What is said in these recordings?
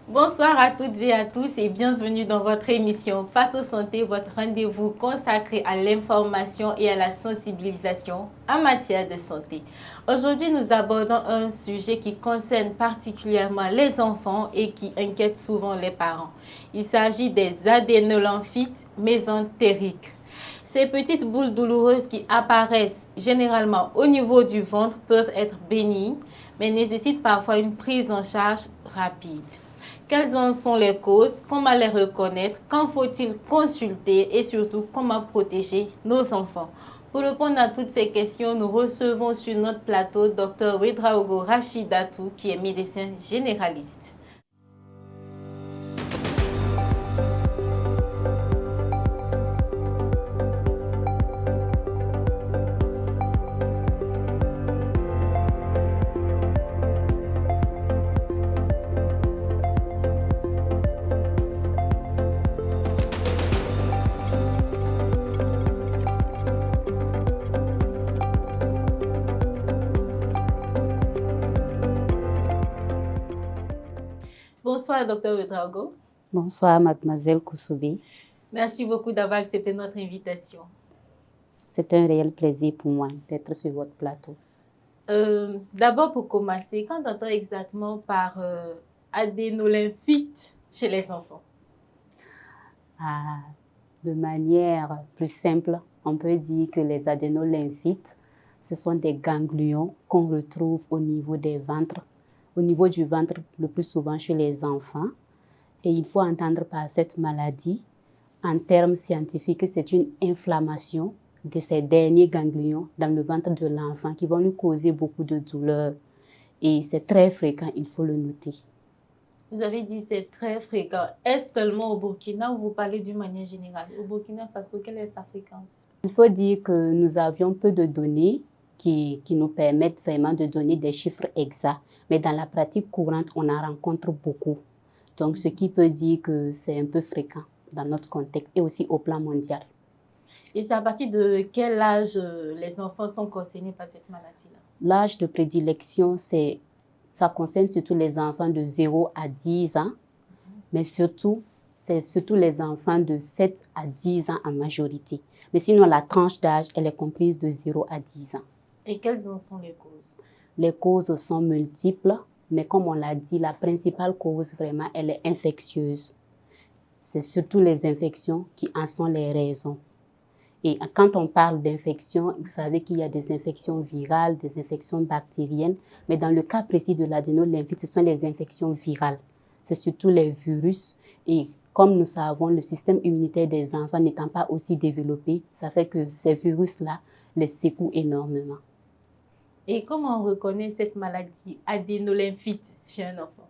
Bonsoir à toutes et à tous et bienvenue dans votre émission Face aux santé, votre rendez-vous consacré à l'information et à la sensibilisation en matière de santé. Aujourd'hui, nous abordons un sujet qui concerne particulièrement les enfants et qui inquiète souvent les parents. Il s'agit des adénolymphites mésentériques. Ces petites boules douloureuses qui apparaissent généralement au niveau du ventre peuvent être bénignes, mais nécessitent parfois une prise en charge rapide. Quelles en sont les causes? Comment les reconnaître? Quand faut-il consulter? Et surtout, comment protéger nos enfants? Pour répondre à toutes ces questions, nous recevons sur notre plateau Dr Ouedraogo Rachidatou, qui est médecin généraliste. Bonsoir, Dr Ouedraogo. Bonsoir, mademoiselle Kousoubi. Merci beaucoup d'avoir accepté notre invitation. C'est un réel plaisir pour moi d'être sur votre plateau. D'abord, pour commencer, qu'en entend exactement par adénolymphites chez les enfants? De manière plus simple, on peut dire que les adénolymphites, ce sont des ganglions qu'on retrouve au niveau des ventres, au niveau du ventre le plus souvent chez les enfants. Et il faut entendre par cette maladie, en termes scientifiques, c'est une inflammation de ces derniers ganglions dans le ventre de l'enfant qui vont lui causer beaucoup de douleur. Et c'est très fréquent, il faut le noter. Vous avez dit c'est très fréquent. Est-ce seulement au Burkina ou vous parlez d'une manière générale? Au Burkina Faso, quelle est sa fréquence? Il faut dire que nous avions peu de données qui nous permettent vraiment de donner des chiffres exacts. Mais dans la pratique courante, on en rencontre beaucoup. Donc, ce qui peut dire que c'est un peu fréquent dans notre contexte et aussi au plan mondial. Et c'est à partir de quel âge les enfants sont concernés par cette maladie-là? L'âge de prédilection, ça concerne surtout les enfants de 0 à 10 ans, mais surtout, c'est surtout les enfants de 7 à 10 ans en majorité. Mais sinon, la tranche d'âge, elle est comprise de 0 à 10 ans. Et quelles en sont les causes? Les causes sont multiples, mais comme on l'a dit, la principale cause, vraiment, elle est infectieuse. C'est surtout les infections qui en sont les raisons. Et quand on parle d'infection, vous savez qu'il y a des infections virales, des infections bactériennes, mais dans le cas précis de l'adénolymphites, ce sont les infections virales. C'est surtout les virus. Et comme nous savons, le système immunitaire des enfants n'étant pas aussi développé, ça fait que ces virus-là les secouent énormément. Et comment on reconnaît cette maladie adénolymphite chez un enfant?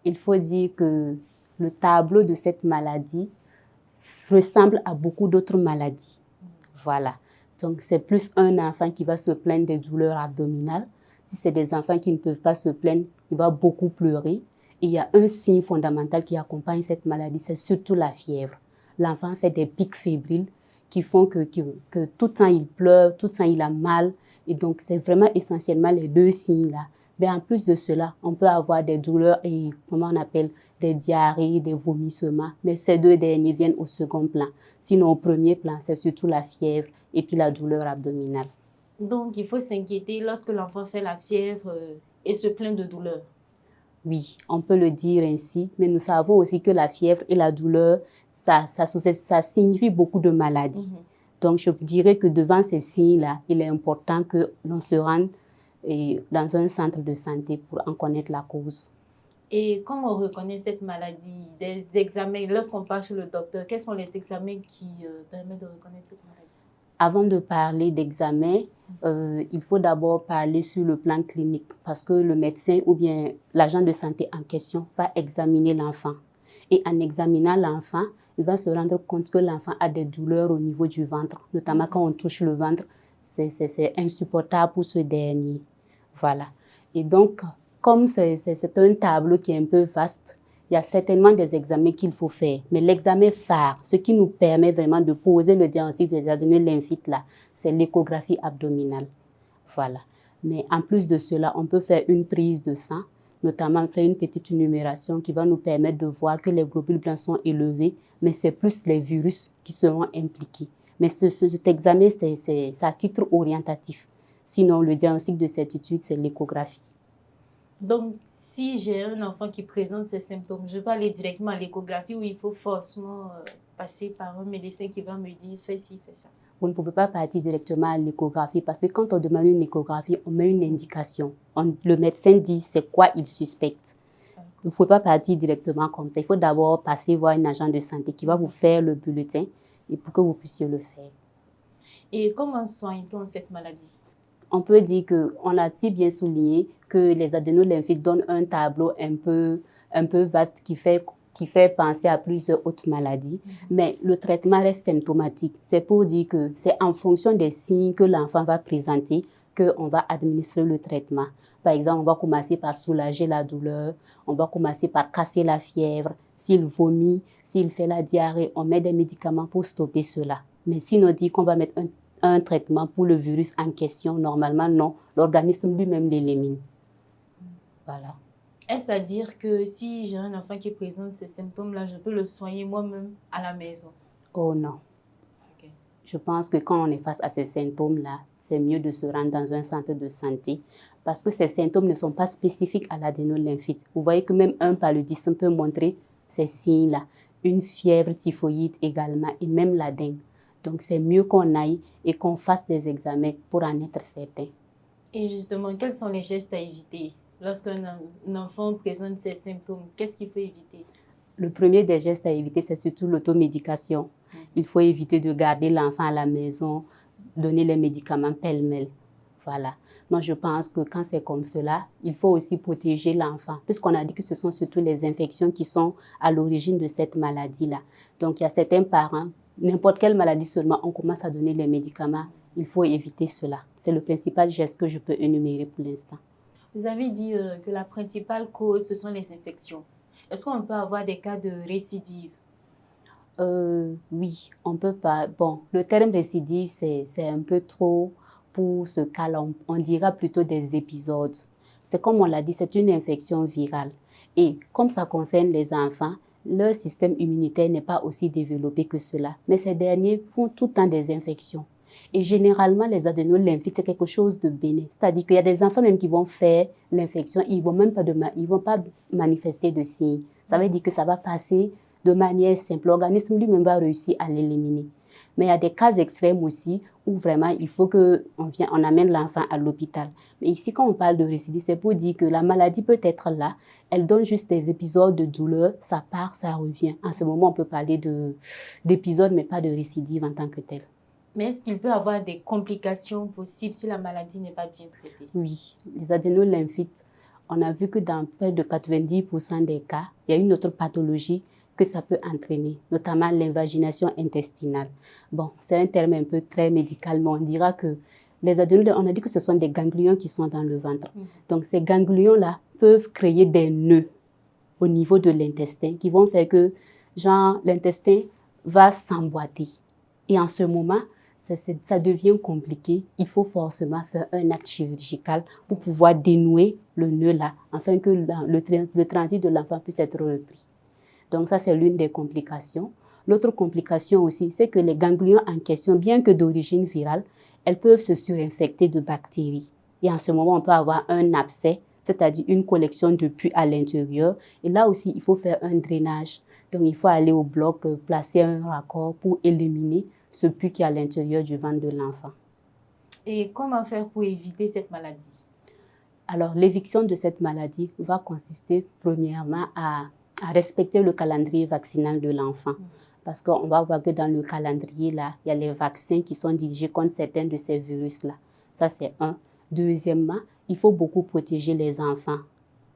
Il faut dire que le tableau de cette maladie ressemble à beaucoup d'autres maladies. Voilà. Donc, c'est plus un enfant qui va se plaindre des douleurs abdominales. Si c'est des enfants qui ne peuvent pas se plaindre, il va beaucoup pleurer. Et il y a un signe fondamental qui accompagne cette maladie, c'est surtout la fièvre. L'enfant fait des pics fébriles qui font que tout le temps il pleure, tout le temps il a mal. Et donc, c'est vraiment essentiellement les deux signes-là. Mais en plus de cela, on peut avoir des douleurs et, comment on appelle, des diarrhées, des vomissements. Mais ces deux derniers viennent au second plan. Sinon, au premier plan, c'est surtout la fièvre et puis la douleur abdominale. Donc, il faut s'inquiéter lorsque l'enfant fait la fièvre et se plaint de douleur. Oui, on peut le dire ainsi, mais nous savons aussi que la fièvre et la douleur, ça signifie beaucoup de maladies. Donc, je dirais que devant ces signes-là, il est important que l'on se rende dans un centre de santé pour en connaître la cause. Et comment on reconnaît cette maladie? Des examens, lorsqu'on part chez le docteur, quels sont les examens qui permettent de reconnaître cette maladie? Avant de parler d'examen, il faut d'abord parler sur le plan clinique parce que le médecin ou bien l'agent de santé en question va examiner l'enfant. Et en examinant l'enfant, il va se rendre compte que l'enfant a des douleurs au niveau du ventre, notamment quand on touche le ventre, c'est insupportable pour ce dernier. Voilà. Et donc, comme c'est un tableau qui est un peu vaste, il y a certainement des examens qu'il faut faire. Mais l'examen phare, ce qui nous permet vraiment de poser le diagnostic des adénolymphites là, c'est l'échographie abdominale. Voilà. Mais en plus de cela, on peut faire une prise de sang notamment faire une petite numération qui va nous permettre de voir que les globules blancs sont élevés, mais c'est plus les virus qui seront impliqués. Mais cet examen, c'est à titre orientatif. Sinon, le diagnostic de certitude, c'est l'échographie. Donc, si j'ai un enfant qui présente ces symptômes, je peux aller directement à l'échographie ou il faut forcément passer par un médecin qui va me dire fais ci, fais ça? Vous ne pouvez pas partir directement à l'échographie parce que quand on demande une échographie, on met une indication. Le médecin dit c'est quoi il suspecte. Vous ne pouvez pas partir directement comme ça. Il faut d'abord passer voir un agent de santé qui va vous faire le bulletin et pour que vous puissiez le faire. Et comment soigne-t-on cette maladie? On peut dire qu'on a si bien souligné que les adénolymphites donnent un tableau un peu vaste qui fait penser à plusieurs autres maladies. Mais le traitement reste symptomatique. C'est pour dire que c'est en fonction des signes que l'enfant va présenter qu'on va administrer le traitement. Par exemple, on va commencer par soulager la douleur, on va commencer par casser la fièvre. S'il vomit, s'il fait la diarrhée, on met des médicaments pour stopper cela. Mais si on dit qu'on va mettre un traitement pour le virus en question, normalement non, l'organisme lui-même l'élimine. Voilà. Est-ce à dire que si j'ai un enfant qui présente ces symptômes-là, je peux le soigner moi-même à la maison? Oh non. Okay. Je pense que quand on est face à ces symptômes-là, c'est mieux de se rendre dans un centre de santé parce que ces symptômes ne sont pas spécifiques à l'adénolymphite. Vous voyez que même un paludisme peut montrer ces signes-là. Une fièvre typhoïde également et même la dengue. Donc, c'est mieux qu'on aille et qu'on fasse des examens pour en être certain. Et justement, quels sont les gestes à éviter lorsqu'un enfant présente ces symptômes? Qu'est-ce qu'il faut éviter? Le premier des gestes à éviter, c'est surtout l'automédication. Il faut éviter de garder l'enfant à la maison, donner les médicaments pêle-mêle. Voilà. Moi, je pense que quand c'est comme cela, il faut aussi protéger l'enfant, puisqu'on a dit que ce sont surtout les infections qui sont à l'origine de cette maladie-là. Donc, il y a certains parents, n'importe quelle maladie seulement, on commence à donner les médicaments. Il faut éviter cela. C'est le principal geste que je peux énumérer pour l'instant. Vous avez dit que la principale cause, ce sont les infections. Est-ce qu'on peut avoir des cas de récidive? Oui, on peut pas. Bon, le terme récidive, c'est un peu trop pour ce cas-là. On dira plutôt des épisodes. C'est comme on l'a dit, c'est une infection virale. Et comme ça concerne les enfants, leur système immunitaire n'est pas aussi développé que cela. Mais ces derniers font tout le temps des infections. Et généralement, les adénolymphites, c'est quelque chose de bénin. C'est-à-dire qu'il y a des enfants même qui vont faire l'infection, ils ne vont pas manifester de signes. Ça veut dire que ça va passer de manière simple. L'organisme lui-même va réussir à l'éliminer. Mais il y a des cas extrêmes aussi où vraiment il faut qu'on amène l'enfant à l'hôpital. Mais ici, quand on parle de récidive, c'est pour dire que la maladie peut être là. Elle donne juste des épisodes de douleur. Ça part, ça revient. En ce moment, on peut parler d'épisodes, mais pas de récidive en tant que telle. Mais est-ce qu'il peut avoir des complications possibles si la maladie n'est pas bien traitée? Oui, les adénolymphites, on a vu que dans près de 90% des cas, il y a une autre pathologie que ça peut entraîner, notamment l'invagination intestinale. Bon, c'est un terme un peu très médical, mais on dira que les adénolymphites, on a dit que ce sont des ganglions qui sont dans le ventre. Donc, ces ganglions-là peuvent créer des nœuds au niveau de l'intestin qui vont faire que, genre, l'intestin va s'emboîter. Et en ce moment, ça devient compliqué. Il faut forcément faire un acte chirurgical pour pouvoir dénouer le nœud-là, afin que le transit de l'enfant puisse être repris. Donc ça, c'est l'une des complications. L'autre complication aussi, c'est que les ganglions en question, bien que d'origine virale, elles peuvent se surinfecter de bactéries. Et en ce moment, on peut avoir un abcès, c'est-à-dire une collection de pus à l'intérieur. Et là aussi, il faut faire un drainage. Donc, il faut aller au bloc, placer un raccord pour éliminer ce pus qui est à l'intérieur du ventre de l'enfant. Et comment faire pour éviter cette maladie? Alors, l'éviction de cette maladie va consister premièrement à respecter le calendrier vaccinal de l'enfant. Parce qu'on va voir que dans le calendrier, là, il y a les vaccins qui sont dirigés contre certains de ces virus-là. Ça, c'est un. Deuxièmement, il faut beaucoup protéger les enfants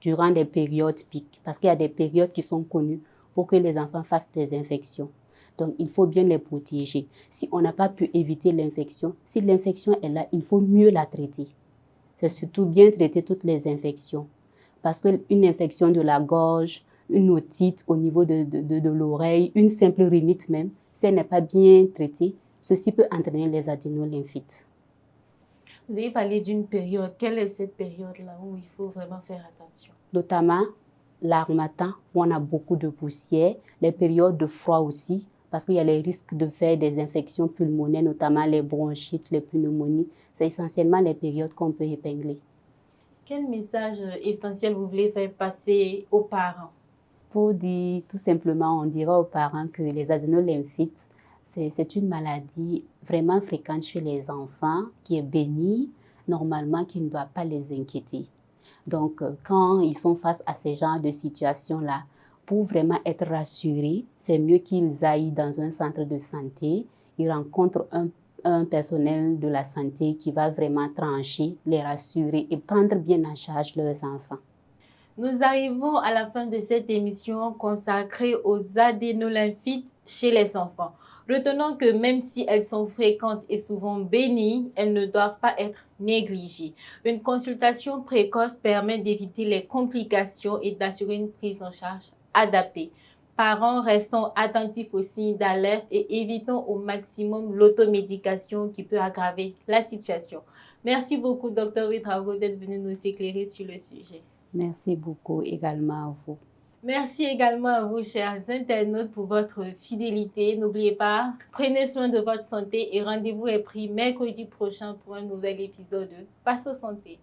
durant des périodes pics. Parce qu'il y a des périodes qui sont connues pour que les enfants fassent des infections. Donc, il faut bien les protéger. Si on n'a pas pu éviter l'infection, si l'infection est là, il faut mieux la traiter. C'est surtout bien traiter toutes les infections. Parce qu'une infection de la gorge, une otite au niveau de l'oreille, une simple rhinite même, si elle n'est pas bien traitée, ceci peut entraîner les adénolymphites. Vous avez parlé d'une période. Quelle est cette période-là où il faut vraiment faire attention? Notamment l'harmattan, où on a beaucoup de poussière, les périodes de froid aussi, parce qu'il y a les risques de faire des infections pulmonaires, notamment les bronchites, les pneumonies. C'est essentiellement les périodes qu'on peut épingler. Quel message essentiel vous voulez faire passer aux parents? Pour dire tout simplement, on dira aux parents que les adénolymphites, c'est une maladie vraiment fréquente chez les enfants, qui est bénigne, normalement, qui ne doit pas les inquiéter. Donc, quand ils sont face à ces genres de situations-là, pour vraiment être rassurés, c'est mieux qu'ils aillent dans un centre de santé, ils rencontrent un personnel de la santé qui va vraiment trancher, les rassurer et prendre bien en charge leurs enfants. Nous arrivons à la fin de cette émission consacrée aux adénolymphites chez les enfants. Retenons que même si elles sont fréquentes et souvent bénignes, elles ne doivent pas être négligées. Une consultation précoce permet d'éviter les complications et d'assurer une prise en charge adaptée. Parents, restons attentifs aux signes d'alerte et évitons au maximum l'automédication qui peut aggraver la situation. Merci beaucoup, Dr. Ouedraogo, d'être venu nous éclairer sur le sujet. Merci beaucoup également à vous. Merci également à vous, chers internautes, pour votre fidélité. N'oubliez pas, prenez soin de votre santé et rendez-vous est pris mercredi prochain pour un nouvel épisode de Passo Santé.